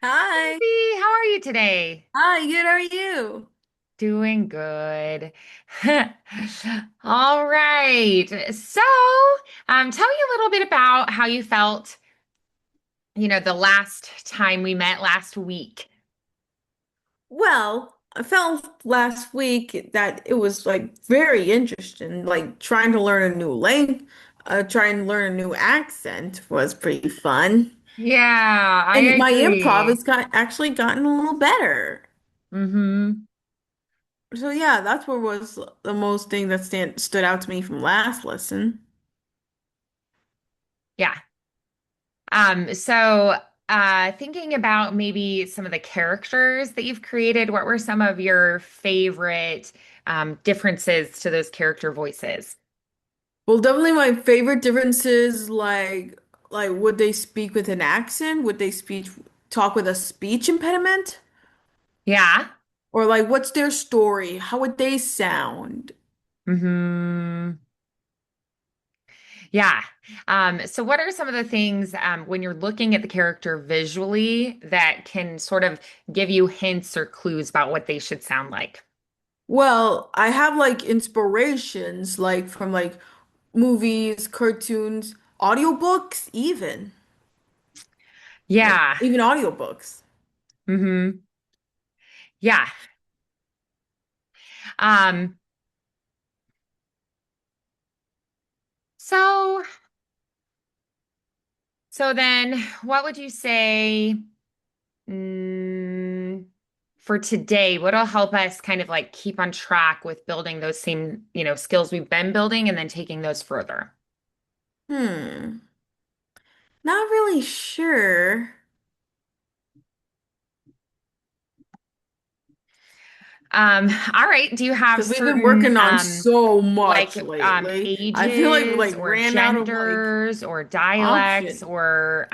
Hi. Izzy, how are you today? Hi, good. How are you? Doing good. All right. So, tell me a little bit about how you felt, the last time we met last week. Well, I felt last week that it was like very interesting. Like trying to learn a new language, trying to learn a new accent was pretty fun. Yeah, I And my improv agree. has actually gotten a little better. Mm-hmm. So yeah, that's what was the most thing that stood out to me from last lesson. Yeah. Thinking about maybe some of the characters that you've created, what were some of your favorite differences to those character voices? Well, definitely my favorite differences like would they speak with an accent? Would they speak talk with a speech impediment? Yeah. Or like what's their story? How would they sound? Mm-hmm. Yeah. So what are some of the things when you're looking at the character visually that can sort of give you hints or clues about what they should sound like? Well, I have like inspirations like from like movies, cartoons, audiobooks even. Like Yeah. even audiobooks. Hmm. Yeah. Um, so so then what would you say mm, for today? What'll help us kind of like keep on track with building those same, skills we've been building and then taking those further? Hmm. Not really sure. All right. Do you have Because we've been certain working on so much lately. I feel like we ages like or ran out of like genders or dialects options. or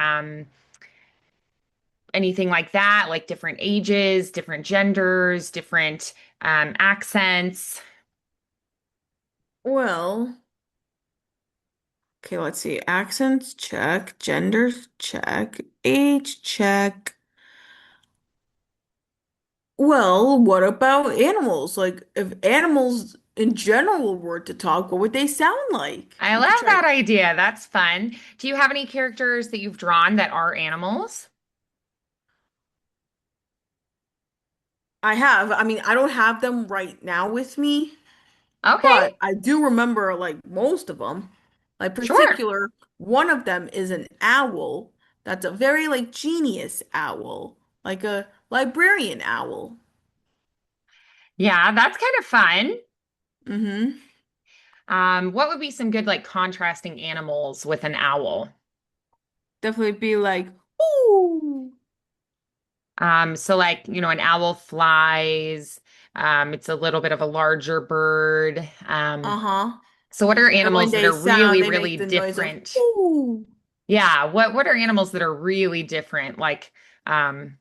anything like that, like different ages, different genders, different accents? Well, okay, let's see. Accents check, genders check, age check. Well, what about animals? Like, if animals in general were to talk, what would they sound like? I We love could try. that idea. That's fun. Do you have any characters that you've drawn that are animals? I have. I mean, I don't have them right now with me, but Okay, I do remember like most of them. Like, sure. particular, one of them is an owl. That's a very like genius owl, like a librarian owl. Yeah, that's kind of fun. Mm-hmm. What would be some good like contrasting animals with an owl? Definitely be like, ooh. So like, an owl flies. It's a little bit of a larger bird. Uh-huh. So what are And then when animals that they are sound, really, they really make the noise of different? ooh. Yeah, what are animals that are really different? Like, um,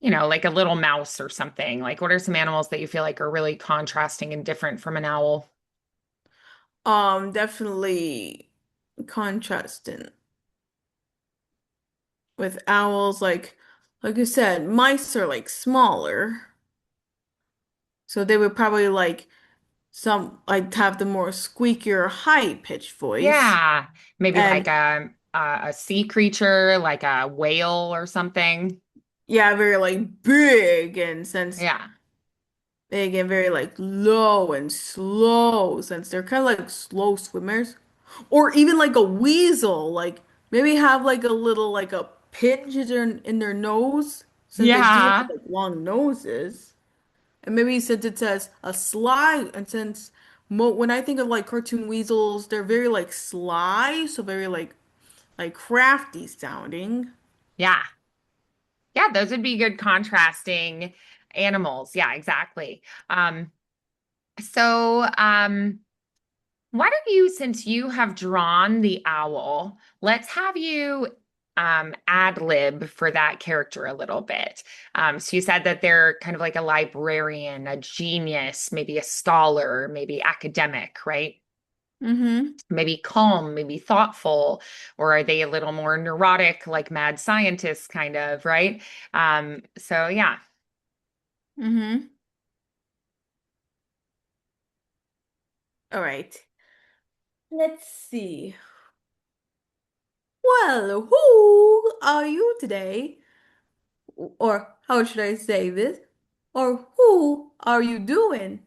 like a little mouse or something. Like, what are some animals that you feel like are really contrasting and different from an owl? Definitely contrasting with owls. Like you said, mice are like smaller, so they would probably like some like have the more squeakier, high-pitched voice. Yeah, maybe like And a sea creature, like a whale or something. yeah, very like big, and since Yeah. they get very like low and slow, since they're kind of like slow swimmers. Or even like a weasel, like maybe have like a little like a pinch in their nose, since they do have Yeah. like long noses. And maybe since it says a sly, and since mo when I think of like cartoon weasels, they're very like sly, so very like crafty sounding. Yeah. Yeah, those would be good contrasting animals. Yeah, exactly. So why don't you, since you have drawn the owl, let's have you ad lib for that character a little bit. So you said that they're kind of like a librarian, a genius, maybe a scholar, maybe academic, right? Mm-hmm. Maybe calm, maybe thoughtful, or are they a little more neurotic, like mad scientists kind of, right? So yeah. Mm-hmm. All right. Let's see. Well, who are you today? Or how should I say this? Or who are you doing?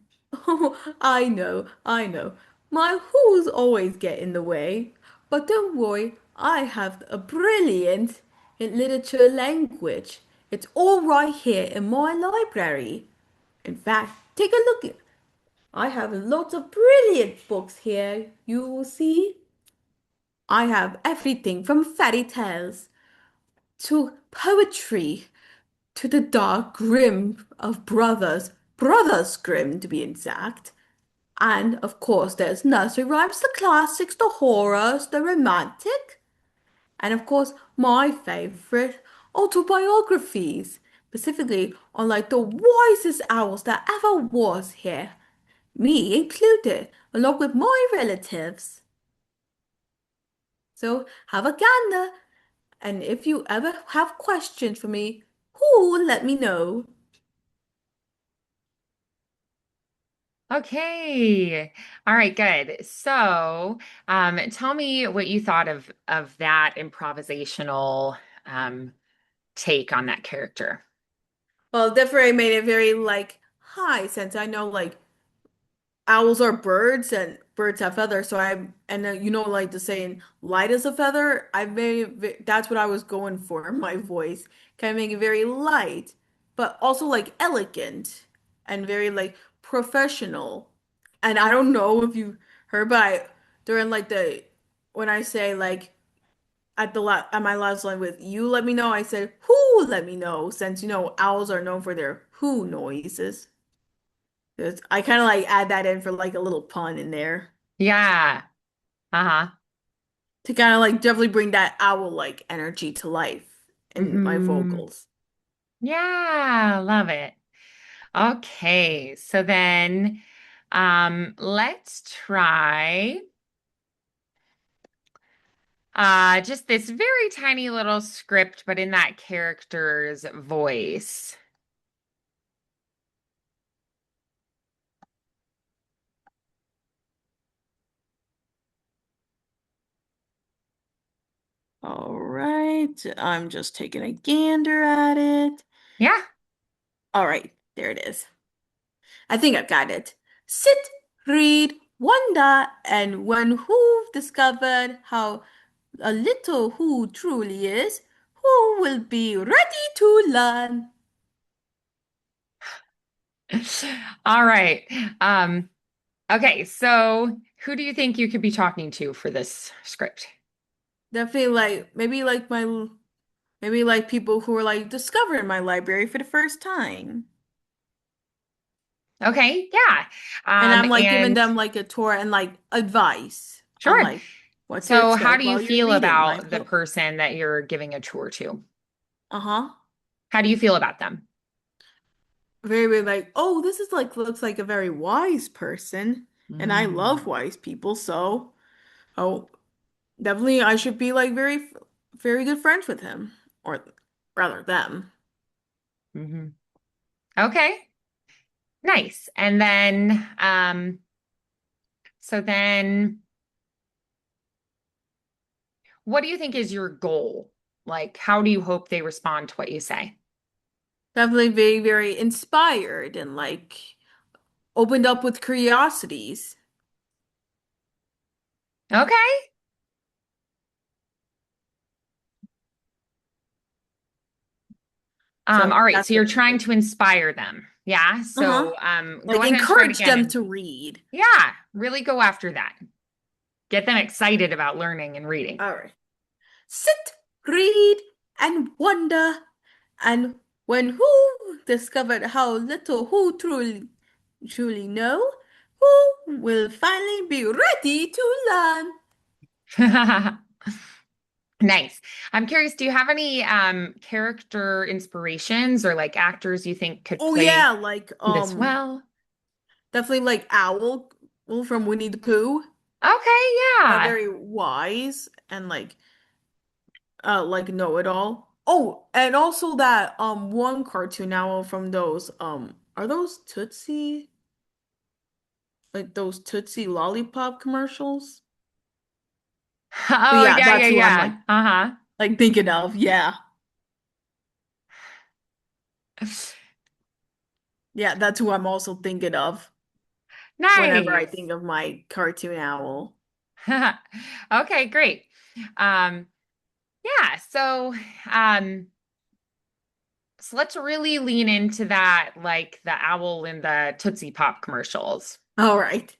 Oh, I know, I know. My who's always get in the way. But don't worry, I have a brilliant in literature language. It's all right here in my library. In fact, take a look. I have lots of brilliant books here, you will see. I have everything from fairy tales to poetry to the dark grim of brothers Grimm to be exact. And of course, there's nursery rhymes, the classics, the horrors, the romantic, and of course, my favorite autobiographies, specifically on like the wisest owls that ever was here, me included, along with my relatives. So have a gander, and if you ever have questions for me, who let me know. Okay. All right, good. So, tell me what you thought of that improvisational um, take on that character. Well, definitely made it very like high since I know like owls are birds and birds have feathers. So I and you know like the saying light as a feather. I made that's what I was going for in my voice. Kind of make it very light, but also like elegant and very like professional. And I don't know if you heard, but during like the when I say like at the la at my last line with you let me know, I said who let me know since you know owls are known for their who noises. I kind of like add that in for like a little pun in there Yeah. Uh-huh. to kind of like definitely bring that owl like energy to life in my Hmm. vocals. Yeah, love it. Okay, so then let's try just this very tiny little script, but in that character's voice. All right, I'm just taking a gander at it. Yeah. All right, there it is. I think I've got it. Sit, read, wonder, and when who discovered how a little who truly is, who will be ready to learn. All right. Um, okay, so who do you think you could be talking to for this script? Definitely like maybe like people who are like discovering my library for the first time. Okay, yeah. And I'm like giving And them like a tour and like advice on sure. like what to So how expect do you while you're feel reading my about the book. person that you're giving a tour to? Uh-huh. How do you feel about them? Very like, oh, this is like looks like a very wise person. And I love Mm. wise people, so oh, definitely I should be like very good friends with him. Or rather them. Hmm. Okay, nice. And then, so then what do you think is your goal? Like, how do you hope they respond to what you say? Definitely very inspired and like opened up with curiosities. Okay. So All right. that's So what you're I'm trying doing. to inspire them. Yeah. Uh-huh. So go Like ahead and try it encourage again. them And to read. yeah, really go after that. Get them excited about learning and reading. All right. Sit, read, and wonder. And when who discovered how little who truly know, who will finally be ready to learn. Nice. I'm curious, do you have any character inspirations or like actors you think could Oh play yeah, like this well? definitely like Owl from Winnie the Pooh. Okay, yeah. very wise and like know-it-all. Oh, and also that one cartoon owl from those are those Tootsie, like those Tootsie Lollipop commercials? But Oh, yeah, yeah, yeah, that's who I'm yeah. Uh-huh. like thinking of. Yeah. Yeah, that's who I'm also thinking of whenever I Nice. think of my cartoon owl. Okay, great. Um, yeah, um, so let's really lean into that, like the owl in the Tootsie Pop commercials. All right.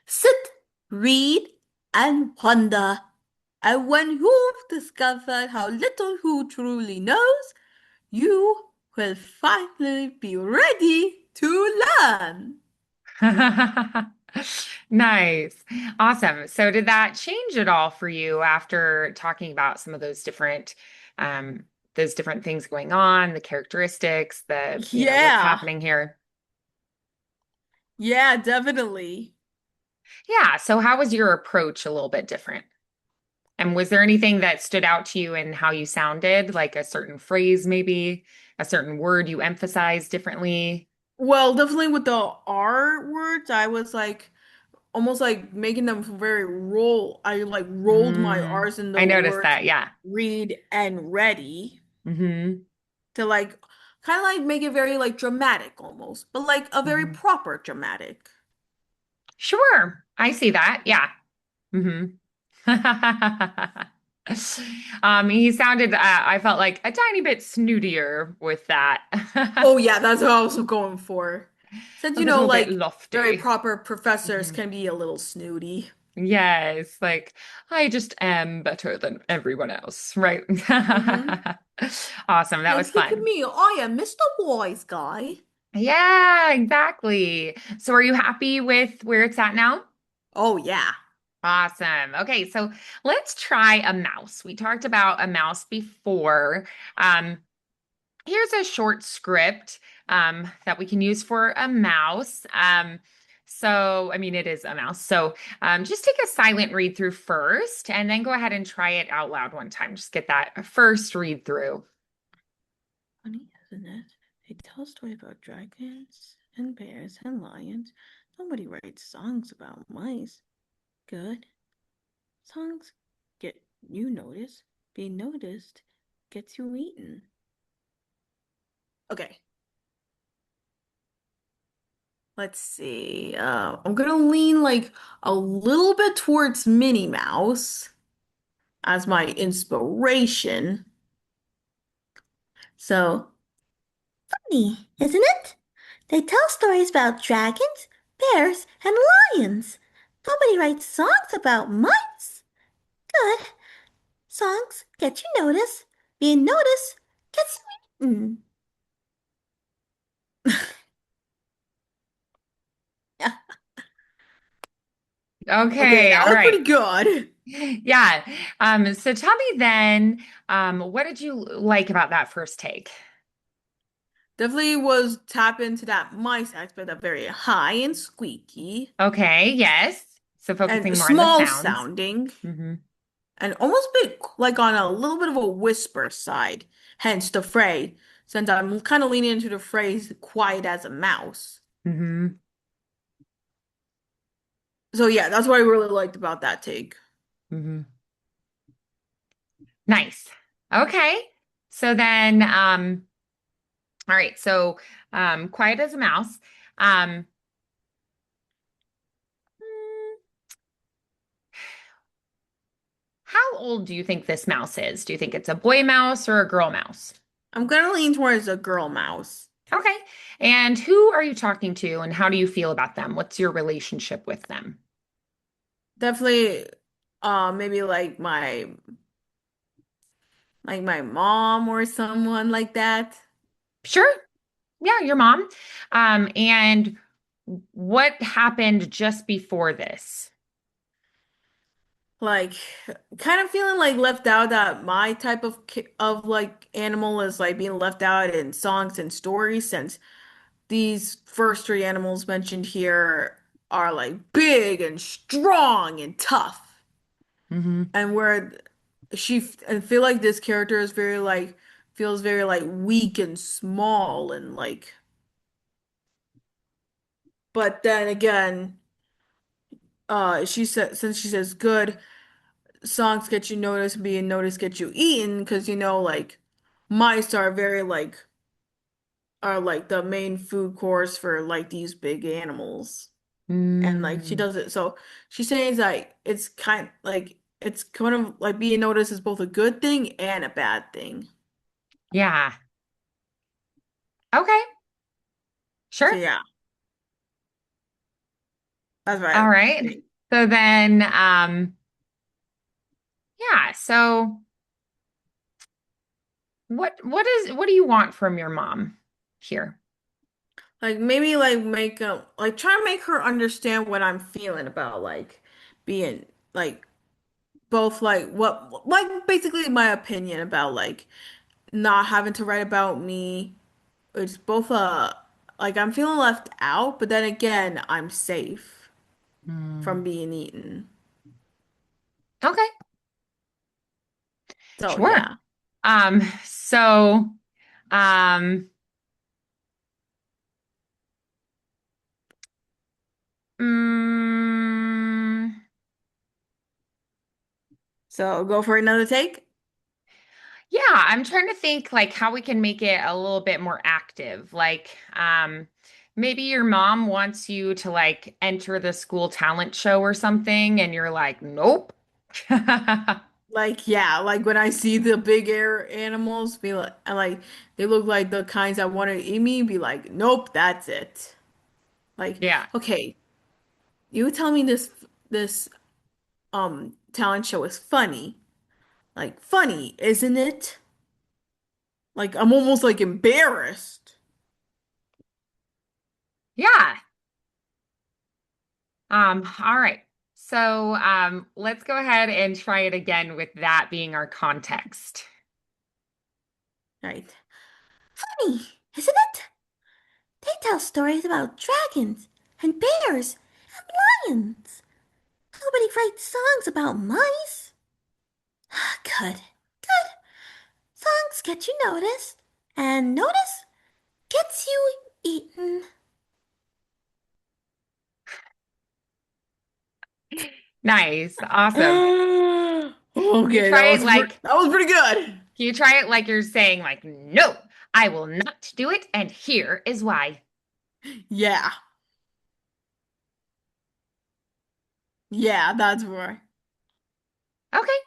Sit, read, and ponder. And when you've discovered how little who truly knows, you will finally be ready to learn. Nice. Awesome. So did that change at all for you after talking about some of um those different things going on, the characteristics, what's Yeah, happening here? yeah, definitely. Yeah, so how was your approach a little bit different? And was there anything that stood out to you in how you sounded, like a certain phrase maybe, a certain word you emphasized differently? Well, definitely with the R words, I was like almost like making them very roll. I like rolled my R's in I the noticed words that, yeah. read and ready Hmm. to like kind of like make it very like dramatic almost, but like a very Hmm. proper dramatic. Sure. I see that. Yeah. Hmm. He sounded, I felt like a tiny bit snootier with that. Oh yeah, that's what I was going for. Since A you know, little bit like very lofty. proper professors Hmm. can be a little snooty. Yes, like I just am better than everyone else, right? Mm-hmm. Awesome. That Like, was look at fun. me, I am Mr. Wise Guy. Yeah, exactly. So are you happy with where it's at now? Oh yeah. Awesome. Okay, so let's try a mouse. We talked about a mouse before. Um, Here's a short script that we can use for a mouse. I mean, it is a mouse. So just take a silent read through first and then go ahead and try it out loud one time. Just get that first read through. Funny, isn't it? They tell a story about dragons and bears and lions. Nobody writes songs about mice. Good. Songs get you noticed. Being noticed gets you eaten. Okay, let's see. I'm gonna lean like a little bit towards Minnie Mouse as my inspiration. So, funny, isn't it? They tell stories about dragons, bears, and lions. Nobody writes songs about mice. Good. Songs get you noticed. Being noticed gets you eaten. Okay, Okay, that all was right. pretty good. Yeah. So tell me then, what did you like about that first take? Definitely was tap into that mice aspect of very high and squeaky Okay, yes. So and focusing more on the small sounds. sounding Hmm. and almost bit like on a little bit of a whisper side. Hence the phrase, since I'm kind of leaning into the phrase quiet as a mouse. Hmm. So yeah, that's what I really liked about that take. Hmm. Nice. Okay. So then, all right. So, quiet as a mouse. Um, hmm, how old do you think this mouse is? Do you think it's a boy mouse or a girl mouse? I'm gonna lean towards a girl mouse. Okay. And who are you talking to and how do you feel about them? What's your relationship with them? Definitely maybe like my mom or someone like that. Sure. Yeah, your mom. And what happened just before this? Like kind of feeling like left out that my type of like animal is like being left out in songs and stories since these first three animals mentioned here are like big and strong and tough. Hmm. And where I feel like this character is very like feels very like weak and small and like but then again, she said since she says good songs get you noticed, being noticed get you eaten, because like mice are very like are like the main food course for like these big animals. And like she Mm, does it. So she's saying like it's kind of like being noticed is both a good thing and a bad thing. yeah. Okay. So Sure. yeah, that's what I All right. think. So then, yeah. So what do you want from your mom here? Like maybe like make like try to make her understand what I'm feeling about like being like both like what like basically my opinion about like not having to write about me. It's both like I'm feeling left out, but then again, I'm safe from Hmm. being eaten. Okay. So Sure. yeah. So, um, mm, So go for another take. yeah, I'm trying to think like how we can make it a little bit more active. Like, maybe your mom wants you to like enter the school talent show or something, and you're like, nope. Like yeah, like when I see the big air animals, be like, I like they look like the kinds I want to eat me. Be like, nope, that's it. Like, Yeah. okay, you tell me this talent show is funny. Like funny, isn't it? Like I'm almost like embarrassed. Yeah. All right. So, let's go ahead and try it again with that being our context. Right. Funny, isn't it? They tell stories about dragons and bears and lions. Nobody writes songs about mice. Good. Good. Songs get you noticed, and notice gets you eaten. Nice. Awesome. Can you Okay, try it like that was pretty good. can you try it like you're saying like, no, I will not do it, and here is why. Yeah, yeah, that's right. Okay.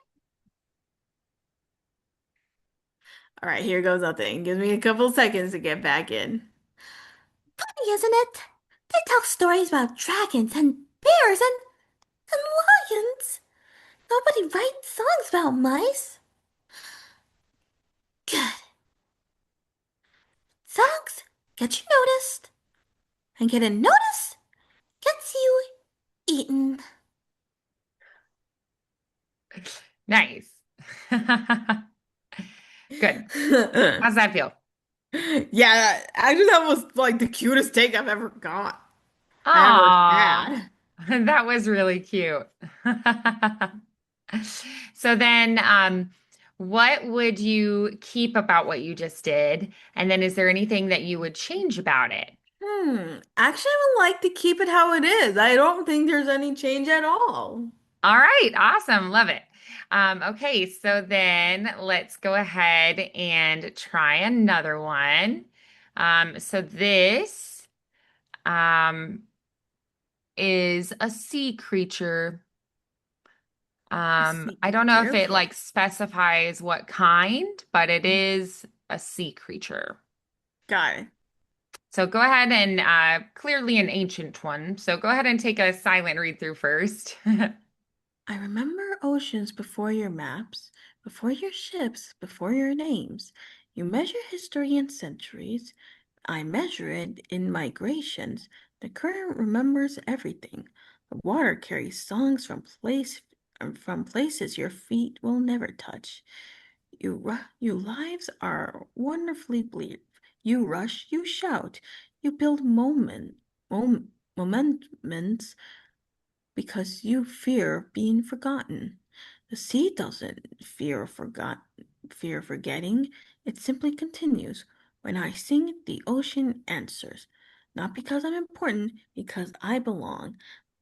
All right, here goes nothing. Give me a couple seconds to get back in. Funny, isn't it? They tell stories about dragons and bears and lions. Nobody writes songs about mice. Good. Songs get you noticed, and getting noticed gets you eaten. Nice. Good. How's that feel? Yeah, actually, that was like the cutest take I ever Aw, had. that was really cute. So then, what would you keep about what you just did? And then is there anything that you would change about it? Actually, I would like to keep it how it is. I don't think there's any change at all. All right, awesome. Love it. Okay, so then let's go ahead and try another one. So this um, is a sea creature. A sea I don't know if creature. it Okay, like specifies what kind, but it is a sea creature. got it. So go ahead and clearly an ancient one. So go ahead and take a silent read through first. I remember oceans before your maps, before your ships, before your names. You measure history in centuries. I measure it in migrations. The current remembers everything. The water carries songs from places your feet will never touch. You lives are wonderfully brief. You rush, you shout, you build moment. moments because you fear being forgotten. The sea doesn't fear forgetting. It simply continues. When I sing, the ocean answers. Not because I'm important, because I belong.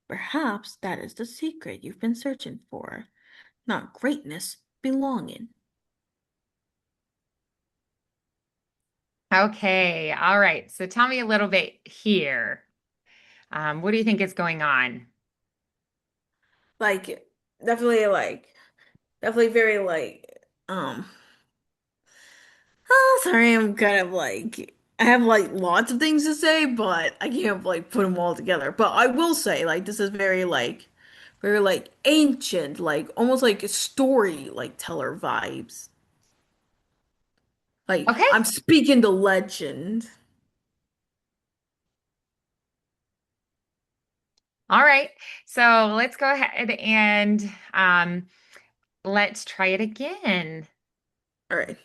Perhaps that is the secret you've been searching for. Not greatness, belonging. Okay, all right. So tell me a little bit here. What do you think is going on? Like, definitely, definitely very, oh, sorry, I'm kind of I have lots of things to say, but I can't put them all together. But I will say, this is very ancient, almost like story teller vibes. Like Okay, I'm speaking the legend. all right. So let's go ahead and let's try it again. All right.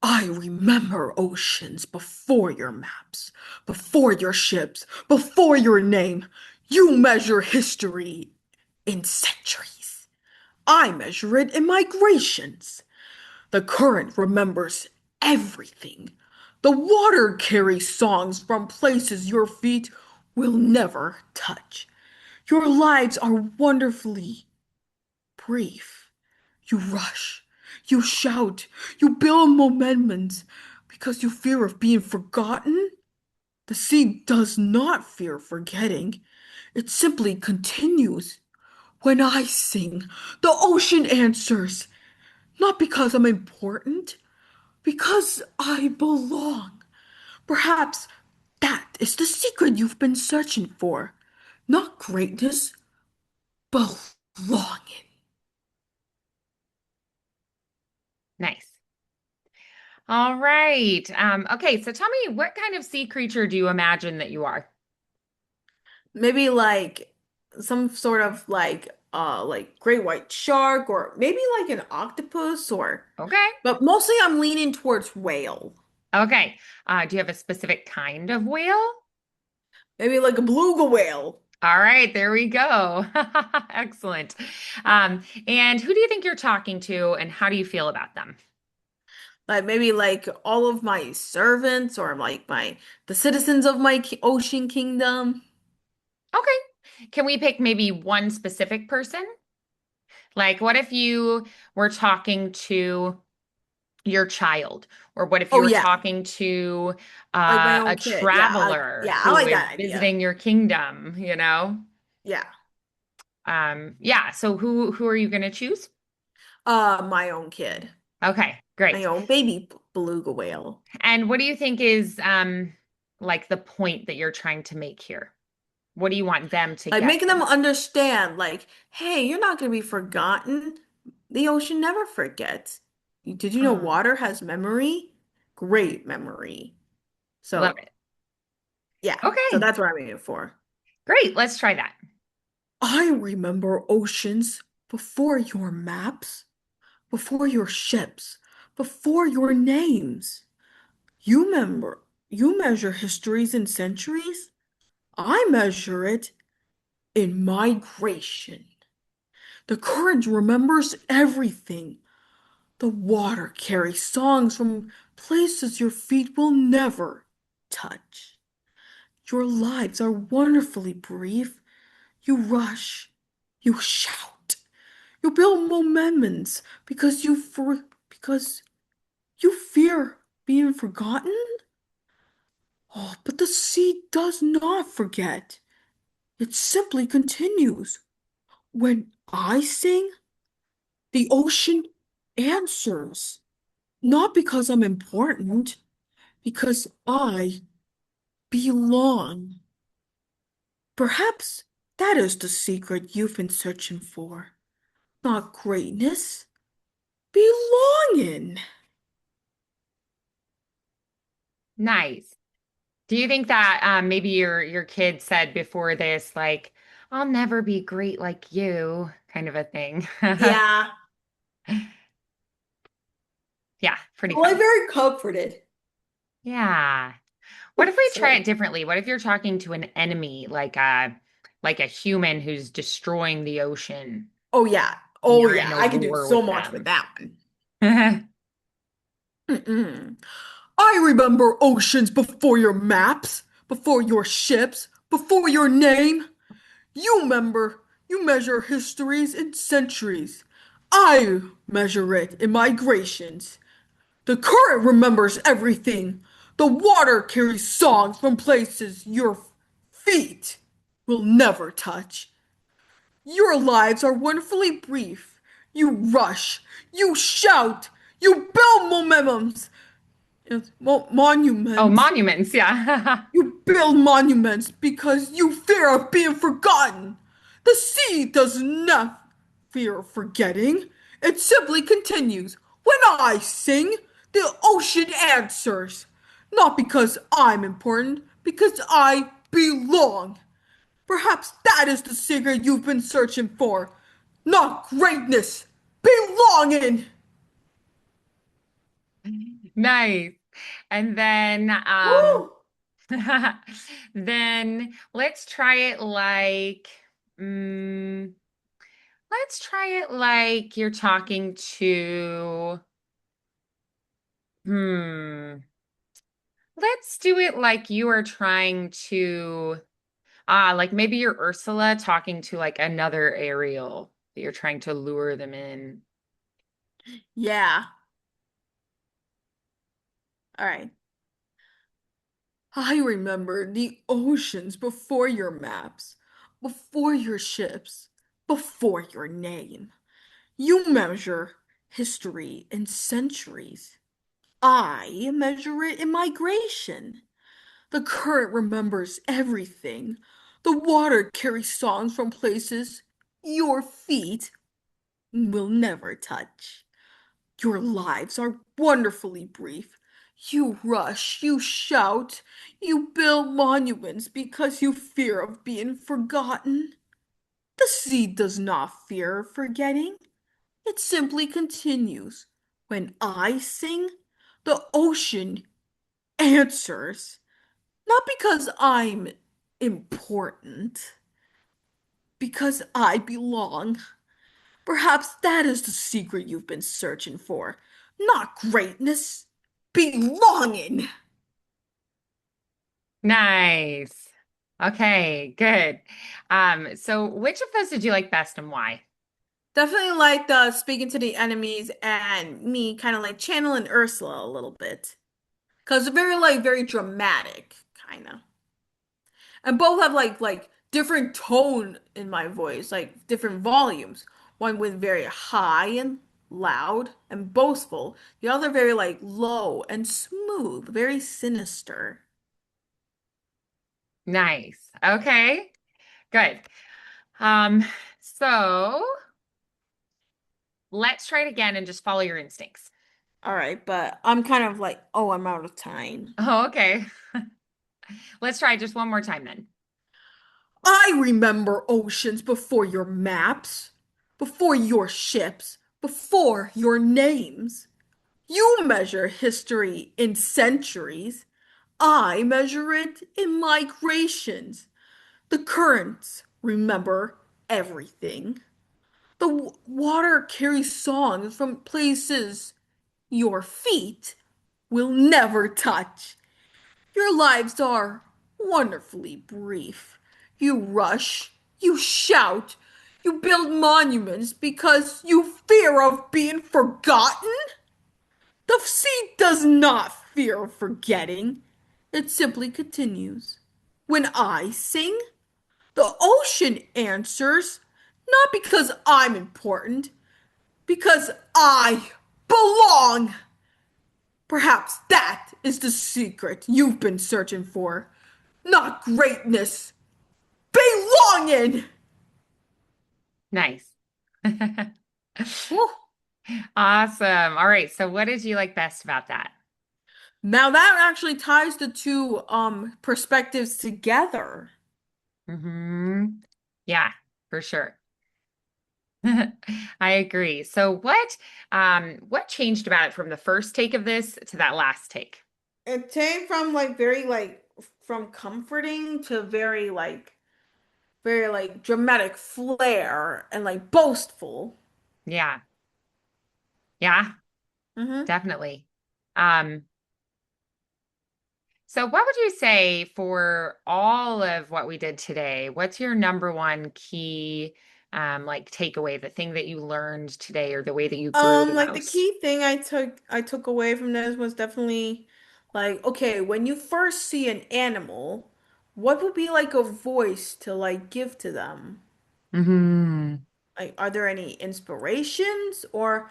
I remember oceans before your maps, before your ships, before your name. You measure history in centuries. I measure it in migrations. The current remembers everything. The water carries songs from places your feet will never touch. Your lives are wonderfully brief. You rush, you shout, you build moments because you fear of being forgotten. The sea does not fear forgetting. It simply continues. When I sing, the ocean answers, not because I'm important, because I belong. Perhaps that is the secret you've been searching for. Not greatness, belonging. Nice. All right. Okay, so tell me, what kind of sea creature do you imagine that you are? Maybe some sort of great white shark or maybe like an octopus or Okay. but mostly I'm leaning towards whale. Okay. Do you have a specific kind of whale? Maybe like a beluga whale. All right, there we go. Excellent. And who do you think you're talking to, and how do you feel about them? Like maybe all of my servants or my the citizens of my ocean kingdom. Okay. Can we pick maybe one specific person? Like, what if you were talking to your child? Or what if you Oh were yeah, talking to like my a own kid. traveler Yeah, I who like is that idea. visiting your kingdom, you know? Yeah. Yeah, so who are you going to choose? My own kid. Okay, My great. own baby beluga whale. And what do you think is like the point that you're trying to make here? What do you want them to Like get making from them it? understand, hey, you're not going to be forgotten. The ocean never forgets. Did you know Oh, water has memory? Great memory. love So, it. yeah. So Okay, that's what I'm aiming for. great. Let's try that. I remember oceans before your maps, before your ships, before your names. You measure histories in centuries. I measure it in migration. The current remembers everything. The water carries songs from places your feet will never touch. Your lives are wonderfully brief. You rush, you shout, you build moments because you fear being forgotten. Oh, but the sea does not forget. It simply continues. When I sing, the ocean answers. Not because I'm important, because I belong. Perhaps that is the secret you've been searching for. Not greatness, belonging. Nice. Do you think that maybe your kid said before this, like, I'll never be great like you, kind of a thing? Yeah, Yeah, pretty well, I'm fun. very comforted. Yeah. What if we try So, it differently? What if you're talking to an enemy, like a human who's destroying the ocean oh yeah. and Oh you're yeah. in a I could do war so with much with them? that one. Mm-mm. I remember oceans before your maps, before your ships, before your name. You measure histories in centuries. I measure it in migrations. The current remembers everything. The water carries songs from places your feet will never touch. Your lives are wonderfully brief. You rush, you shout, you build momentums, Oh, monuments. monuments, yeah. You build monuments because you fear of being forgotten. The sea does not fear forgetting. It simply continues. When I sing, the ocean answers. Not because I'm important, because I belong. Perhaps that is the secret you've been searching for. Not greatness, belonging. Nice. And then Woo! then mm, let's try it like you're talking to hmm. Let's do it like you are trying to like maybe you're Ursula talking to like another Ariel that you're trying to lure them in. Yeah. All right. I remember the oceans before your maps, before your ships, before your name. You measure history in centuries. I measure it in migration. The current remembers everything. The water carries songs from places your feet will never touch. Your lives are wonderfully brief. You rush, you shout, you build monuments because you fear of being forgotten. The sea does not fear forgetting. It simply continues. When I sing, the ocean answers. Not because I'm important, because I belong. Perhaps that is the secret you've been searching for. Not greatness, belonging. Nice. Okay, good. So which of those did you like best and why? Definitely like the speaking to the enemies and me kind of like channeling Ursula a little bit. Because they're very like very dramatic, kind of. And both have like different tone in my voice, like different volumes. One with very high and loud and boastful. The other very like low and smooth, very sinister. Nice. Okay, good. Um, so let's try it again and just follow your instincts. All right, but I'm kind of like, oh, I'm out of time. Oh, okay. Let's try it just one more time then. I remember oceans before your maps, before your ships, before your names. You measure history in centuries. I measure it in migrations. The currents remember everything. The water carries songs from places your feet will never touch. Your lives are wonderfully brief. You rush, you shout, you build monuments because you fear of being forgotten. The sea does not fear forgetting. It simply continues. When I sing, the ocean answers, not because I'm important, because I belong. Perhaps that is the secret you've been searching for. Not greatness, belonging. Nice. Whew. Awesome. All right. So what did you like best about that? Now that actually ties the two perspectives together. Yeah, for sure. I agree. So what changed about it from the first take of this to that last take? It came from like very like from comforting to very like dramatic flair and like boastful. Yeah. Yeah, Hmm. definitely. Um, so what would you say for all of what we did today? What's your number one key like takeaway, the thing that you learned today or the way that you grew the Like the most? key thing I took away from this was definitely like, okay, when you first see an animal, what would be like a voice to like give to them? Hmm. Like, are there any inspirations or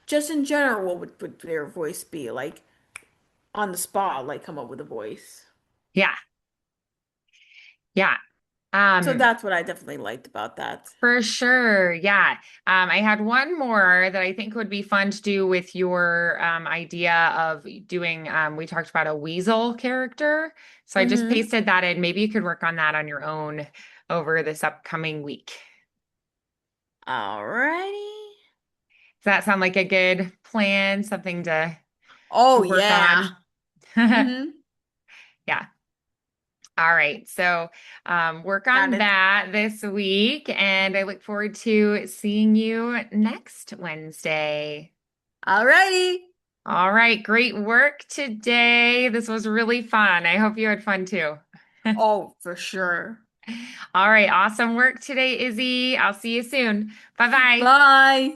just in general, would their voice be? Like on the spot, like come up with a voice. Yeah. Yeah. So Um, that's what I definitely liked about that. For sure. Yeah. I had one more that I think would be fun to do with your idea of doing, we talked about a weasel character. So I just Mm-hmm. pasted that in. Maybe you could work on that on your own over this upcoming week. Alrighty. Does that sound like a good plan? Something to Oh work yeah. on? Mm-hmm. Yeah. All right. So work Got on it. that this week. And I look forward to seeing you next Wednesday. Alrighty. All right, great work today. This was really fun. I hope you had fun too. Oh, for sure. All right, awesome work today, Izzy. I'll see you soon. Bye bye. Bye.